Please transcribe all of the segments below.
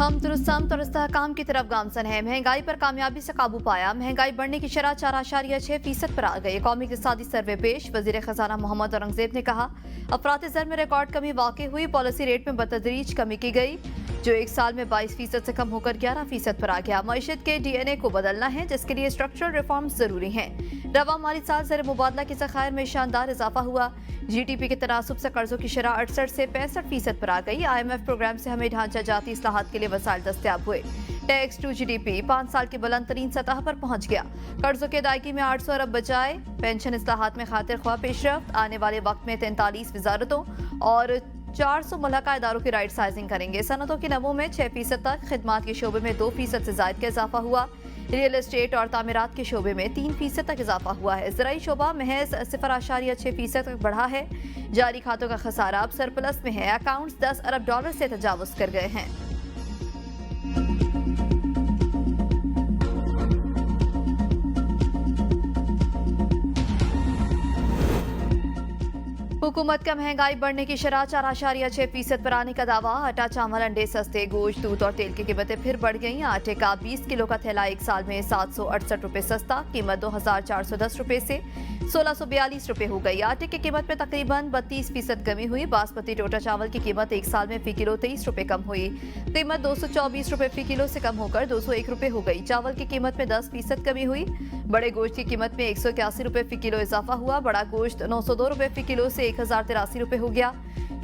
हम दुरुस्तमत और इस्तेहकाम की तरफ गामजन है। महंगाई पर कामयाबी से काबू पाया। महंगाई बढ़ने की शरह 4.6% पर आ गई। कौमी इक़्तिसादी सर्वे पेश। वज़ीर ख़ज़ाना मोहम्मद औरंगज़ेब ने कहा, अफरात ज़र में रिकॉर्ड कमी वाक़ई हुई। पॉलिसी रेट में बतदरीज कमी की गई, जो एक साल में 22% से कम होकर 11% पर आ गया। मईशत के DNA को बदलना है, जिसके लिए स्ट्रक्चरल रिफॉर्म्स जरूरी हैं। रवा माली साल ज़र मुबादला के ज़खायर में शानदार इजाफा हुआ। GDP के तनासुब से कर्जों की शरह 68 से 65% पर आ गई। IMF प्रोग्राम से हमें ढांचा जाती इस्लाहात के लिए वसाइल दस्तयाब हुए। टैक्स टू GDP 5 साल की बुलंद तरीन सतह पर पहुंच गया। कर्जों की अदायगी में 800 अरब बचाए। पेंशन इस्लाहात में खातिर ख्वाह पेशरफ्त। आने वाले वक्त में 43 वजारतों और 400 मुल्हका इदारों की राइट साइजिंग करेंगे। सनतों की नमो में 6% तक, खिदमात के शोबे में 2% से ज्यादा का इजाफा हुआ। रियल एस्टेट और तामीरात के शोबे में 3% तक इजाफा हुआ है। ज़राई शोबा महज 0.6% तक बढ़ा है। जारी खातों का खसारा अब सरप्लस में है। अकाउंट्स $10 अरब से तजावुज कर गए हैं। हुकूमत का महंगाई बढ़ने की शरह 4.6% पर आने का दावा। आटा, चावल, अंडे सस्ते। गोश्त, दूध और तेल की कीमतें फिर बढ़ गईं। आटे का 20 किलो का थैला एक साल में 768 रुपए सस्ता। कीमत 2,410 रुपए से 1,642 रुपए हो गई। आटे की कीमत में तकरीबन 32% कमी हुई। बासमती टोटा चावल की कीमत एक साल में फी किलो 23 रुपए कम हुई। कीमत 224 रुपए फी किलो से कम होकर 201 रुपए हो गई। चावल की कीमत में 10% कमी हुई। बड़े गोश्त की कीमत में 181 रुपए फी किलो इजाफा हुआ। बड़ा गोश्त 902 रुपए फी किलो से 1,083 रुपए हो गया।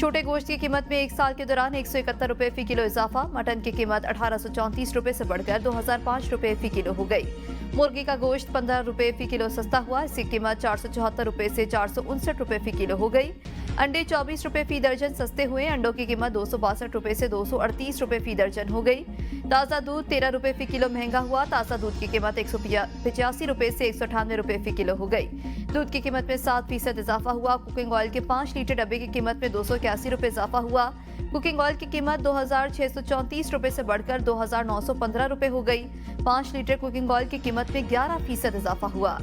छोटे गोश्त की कीमत में एक साल के दौरान 171 रुपए फी किलो इजाफा। मटन की कीमत 1,834 रुपए से बढ़कर 2,005 रुपए फी किलो हो गई। मुर्गी का गोश्त 15 रुपए फी किलो सस्ता हुआ। इसकी कीमत 474 रुपए से 459 रुपए फी किलो हो गई। अंडे 24 रुपए फी दर्जन सस्ते हुए। अंडों की कीमत 262 रुपए से 238 रुपए फी दर्जन हो गई। ताज़ा दूध 13 रुपए फी किलो महंगा हुआ। ताज़ा दूध की कीमत 185 रुपए से 198 रुपए फी किलो हो गई। दूध की कीमत में 7% इजाफा हुआ। कुकिंग ऑयल के 5 लीटर डब्बे की कीमत में 281 रुपए इजाफा हुआ। कुकिंग ऑयल की कीमत 2,634 रुपए से बढ़कर 2,915 रुपए हो गई। 5 लीटर कुकिंग ऑयल की कीमत में 11% इजाफा हुआ।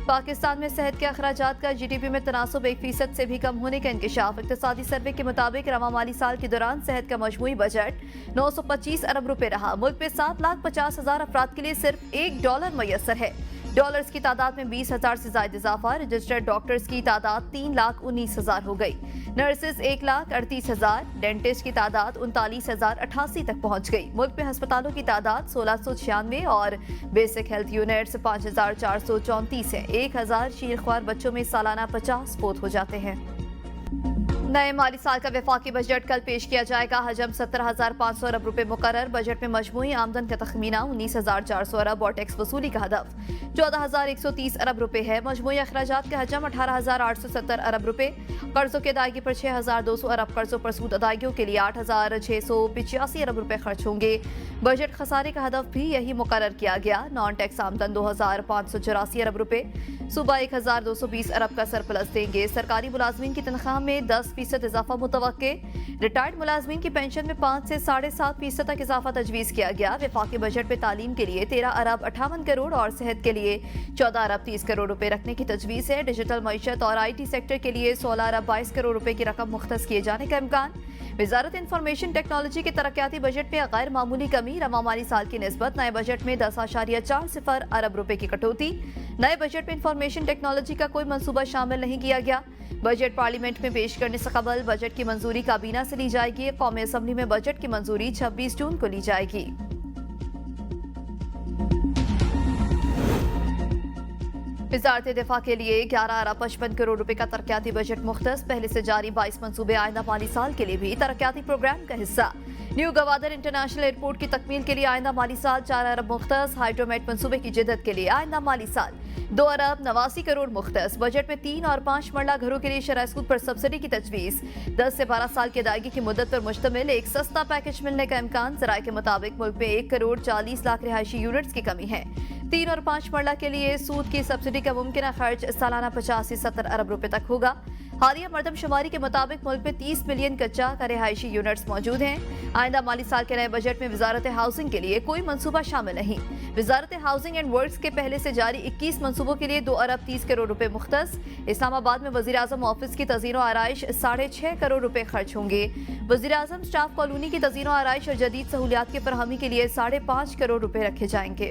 पाकिस्तान में सेहत के अखराजात का GDP में तनासुब 1% से भी कम होने का इंकशाफ। इक़्तिसादी सर्वे के मुताबिक रवा माली साल के दौरान सेहत का मजमूई बजट 925 अरब रुपए रहा। मुल्क में 7,50,000 अफराद के लिए सिर्फ $1 मैसर है। डॉलर्स की तादाद में 20,000 से ज्यादा इजाफा। रजिस्टर्ड डॉक्टर्स की तादाद 3,19,000 हो गई। नर्सेज 1,38,000। डेंटिस्ट की तादाद 39,088 तक पहुंच गई। मुल्क में अस्पतालों की तादाद 1,696 और बेसिक हेल्थ यूनिट्स 5,434 है। 1,000 शीरख्वार बच्चों में सालाना 50 फौत हो जाते हैं। नए माली साल का वफाकी बजट कल पेश किया जाएगा। हजम 17,500 अरब रुपए मुकर्रर। बजट में मजमूई आमदन का तखमीना 19,400 अरब और टैक्स वसूली का हदफ 14,130 अरब रुपए है। मजमूई अखराजात का हजम 18,870 अरब रुपए। कर्जों की अदायगी पर 6,200 अरब कर्जों पर सूद अदायगियों के लिए 8,685 अरब रुपए खर्च होंगे। बजट खसारे का हदफ भी यही मुकर्रर किया गया। नॉन टैक्स आमदन 2,584 अरब रुपए। सूबा 1,220 अरब का सरप्लस देंगे। सरकारी मुलाजमीन की तनख्वाह में 10% इजाफा मुतवक्के। रिटायर्ड मुलाजमीन की पेंशन में 5 से 7.5% तक इजाफा तजवीज़ किया गया। वफाकी बजट में तालीम के लिए 13 अरब 58 करोड़ और सेहत के लिए 14 अरब 30 करोड़ रुपए रखने की तजवीज़ है। डिजिटल मईशत और IT सेक्टर के लिए 16 अरब 22 करोड़ रुपए की रकम मुख्तस किए जाने का इम्कान। वजारत इंफॉर्मेशन टेक्नोलॉजी के तरक्याती बजट में गैर मामूली कमी। रवा माली साल की निस्बत नए बजट में 10.40 अरब रुपए की कटौती। नए बजट में इंफॉर्मेशन टेक्नोलॉजी का कोई मंसूबा शामिल नहीं किया गया। बजट पार्लियामेंट में पेश करने से कबल बजट की मंजूरी काबीना से ली जाएगी। कौमी असम्बली में बजट की मंजूरी 26 जून को ली जाएगी। वज़ारत दिफा के लिए 11 अरब 55 करोड़ रुपए का तरक्याती बजट मुख्तस। पहले से जारी 22 मंसूबे आइंदा माली साल के लिए भी तरक्याती प्रोग्राम का हिस्सा। न्यू गवादर इंटरनेशनल एयरपोर्ट की तकमील के लिए आइंदा माली साल 4 अरब मुख्तस। हाइड्रोमेट मंसूबे की जिद्दत के लिए आइंदा माली साल 2 अरब 89 करोड़ मुख्तस। बजट में 3 और 5 मरला घरों के लिए शरह सूद पर सब्सिडी की तजवीज़। 10 से 12 साल की अदायगी की मुद्दत पर मुश्तमिल एक सस्ता पैकेज मिलने का इम्कान। ज़राए के मुताबिक मुल्क में 1 करोड़ 40 लाख रिहायशी यूनिट्स की कमी है। 3 और 5 मरला के लिए सूद की सब्सिडी का मुमकिन खर्च सालाना 50 से 70 अरब रुपए तक होगा। हालिया मरदमशुमारी के मुताबिक मुल्क में 30 मिलियन कच्चा का रिहायशी यूनिट्स मौजूद हैं। आइंदा माली साल के नए बजट में वजारत हाउसिंग के लिए कोई मंसूबा शामिल नहीं। वजारत हाउसिंग एंड वर्क्स के पहले से जारी 21 मंसूबों के लिए 2 अरब 30 करोड़ रुपए मुख्तस। इस्लामाबाद में वजीर आजम ऑफिस की तज़ीनो आराइश 6.5 करोड़ रुपए खर्च होंगे। वजीर आजम स्टाफ कॉलोनी की तज़ीनो आराइश और जदीद सहूलियात की फरहमी के लिए 5.5 करोड़ रुपए रखे जाएंगे।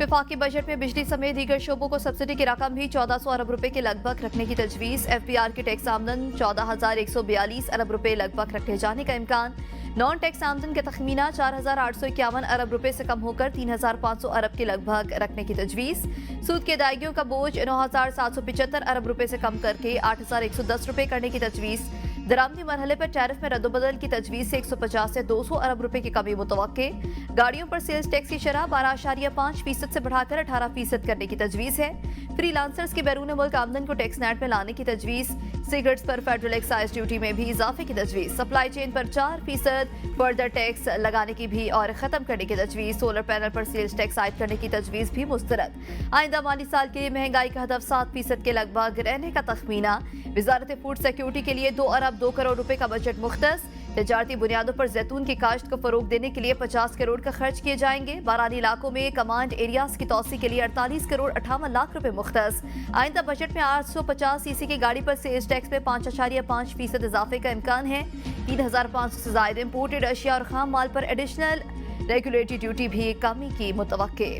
विफाकी बजट में बिजली समेत दीगर शोबों को सब्सिडी की रकम भी 1400 अरब रुपए के लगभग रखने की तजवीज़। FPR की टैक्स आमदन 14,142 अरब रुपए लगभग रखे जाने का इम्कान। नॉन टैक्स आमदन का तखमीना 4,851 अरब रुपए से कम होकर 3,500 अरब के लगभग रखने की तजवीज़। सूद की अदायगियों का बोझ 9,775 अरब रुपए से कम करके 8,110 रुपए करने की तजवीज़। दरामदी मरहले पर टैरिफ में रद्दोबदल की तजवीज़ से 150 से 200 अरब रुपए की कमी मुतवक्के। गाड़ियों पर सेल्स टैक्स की शरह 12.5% से बढ़ाकर 18% करने की तजवीज़ है। फ्रीलांसर्स की बैरून मुल्क आमदन को टैक्स नेट में लाने की तजवीज़। सिगरेट्स पर फेडरल एक्साइज ड्यूटी में भी इजाफे की तजवीज़। सप्लाई चेन पर 4% फर्दर टैक्स लगाने की भी और खत्म करने की तजवीज़। सोलर पैनल पर सेल्स टैक्स आयद करने की तजवीज़ भी मुस्तरद। आइंदा माली साल के लिए महंगाई का हदफ 7% के लगभग रहने का तखमीना। वजारत फूड सिक्योरिटी के लिए 2 अरब 2 करोड़ रुपए का बजट मुख्तस। तजारती बुनियादों पर जैतून की काश्त को फरोग देने के लिए 50 करोड़ का खर्च किए जाएंगे। बारानी इलाकों में कमांड एरियाज की तोसी के लिए 48 करोड़ 58 लाख रुपए मुख्तस। आइंदा बजट में 850 सीसी की गाड़ी पर सेल्स टैक्स में 5.5% इजाफे का इम्कान है। 3,500 से ज्यादा इम्पोर्टेड अशिया और खाम माल पर एडिशनल रेगुलेटरी ड्यूटी भी कमी की मुतवक्के।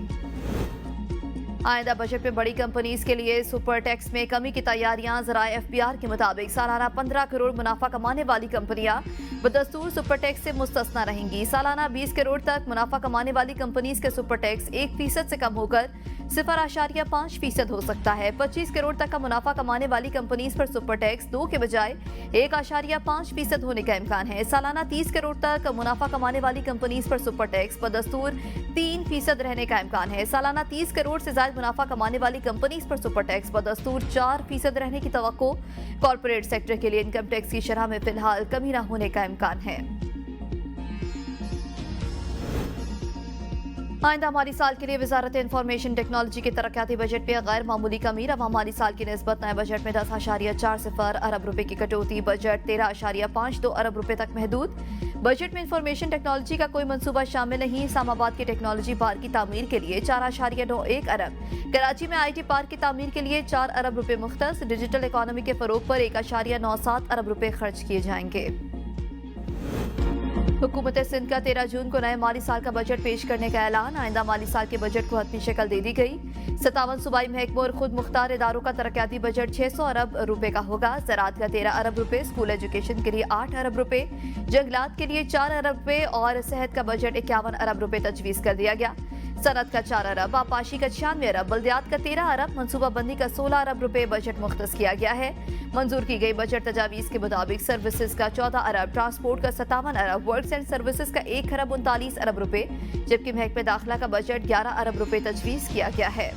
आइंदा बजट में बड़ी कंपनीज के लिए सुपर टैक्स में कमी की तैयारियां। ज़राए FPR के मुताबिक सालाना 15 करोड़ मुनाफा कमाने वाली कंपनियां बदस्तूर सुपर टैक्स से मुस्तस्ना रहेंगी। सालाना 20 करोड़ तक मुनाफा कमाने वाली कंपनीज के सुपर टैक्स 1% से कम होकर 0.5% हो सकता है। 25 करोड़ तक का मुनाफा कमाने वाली कंपनीज पर सुपर टैक्स 2 के बजाय 1.5% होने का इम्कान है। सालाना 30 करोड़ तक मुनाफा कमाने वाली कंपनीज पर सुपर टैक्स बदस्तूर 3% रहने का इम्कान है। सालाना 30 करोड़ से ज्यादा मुनाफा कमाने वाली कंपनीज पर सुपर टैक्स बदस्तूर 4% रहने की तवक्को। कॉर्पोरेट सेक्टर के लिए इनकम टैक्स की शरह में फिलहाल कमी न होने का इम्कान है। आइंदा माली साल के लिए वजारत इंफॉर्मेशन टेक्नोलॉजी के तरक्याती बजट में गैर मामूली कमी। रवा माली साल की निस्बत नए बजट में 10.40 अरब रुपए की कटौती। बजट 13.52 अरब रुपए तक महदूद। बजट में इंफॉर्मेशन टेक्नोलॉजी का कोई मंसूबा शामिल नहीं। इस्लामाबाद के टेक्नोलॉजी पार्क की तामीर के लिए 4.91 अरब। कराची में IT पार्क की तामीर के लिए 4 अरब रुपए मुख्तस। डिजिटल इकोनॉमी के फरोग पर 1.97 अरब रुपए खर्च किए जाएंगे। हुकूमत सिंध का 13 जून को नए माली साल का बजट पेश करने का ऐलान। आइंदा माली साल के बजट को हतमी शक्ल दे दी गई। 57 सूबाई महकमों और खुद मुख्तार इदारों का तरक्याती बजट 600 अरब रुपए का होगा। ज़राअत का 13 अरब रुपए, स्कूल एजुकेशन के लिए 8 अरब रुपए, जंगलात के लिए 4 अरब रुपए और सेहत का बजट 51 अरब रुपए तजवीज़ कर दिया गया। सनत का 4 अरब, आपाशी का 96 अरब, बल्दियात का 13 अरब, मनसूबाबंदी का 16 अरब रुपए बजट मुख्तस किया गया है। मंजूर की गई बजट तजावीज़ के मुताबिक सर्विसेज का 14 अरब, ट्रांसपोर्ट का 57 अरब, वर्क्स एंड सर्विसेज का 1 अरब 39 अरब रुपए, जबकि महकमे दाखिला का बजट 11 अरब रुपए तजवीज़ किया गया है।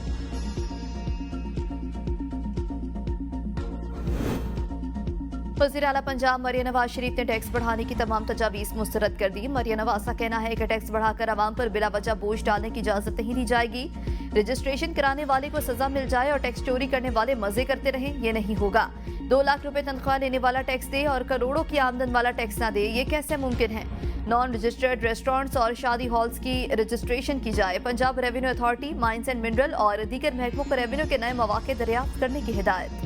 वज़ीर आला पंजाब मरियम नवाज शरीफ ने टैक्स बढ़ाने की तमाम तजावीज़ मुस्तरद कर दी। मरियम नवाज का कहना है कि टैक्स बढ़ाकर आवाम पर बिला वजह बोझ डालने की इजाज़त नहीं दी जाएगी। रजिस्ट्रेशन कराने वाले को सजा मिल जाए और टैक्स चोरी करने वाले मजे करते रहें, ये नहीं होगा। 2 लाख रुपए तनख्वाह लेने वाला टैक्स दे और करोड़ों की आमदन वाला टैक्स ना दे, ये कैसे मुमकिन है। नॉन रजिस्टर्ड रेस्टोरेंट्स और शादी हॉल्स की रजिस्ट्रेशन की जाए। Punjab revenue authority, mines and mineral और दीगर महकमों को रेवेन्यू के नए मौके दरियाफ्त करने की हिदायत।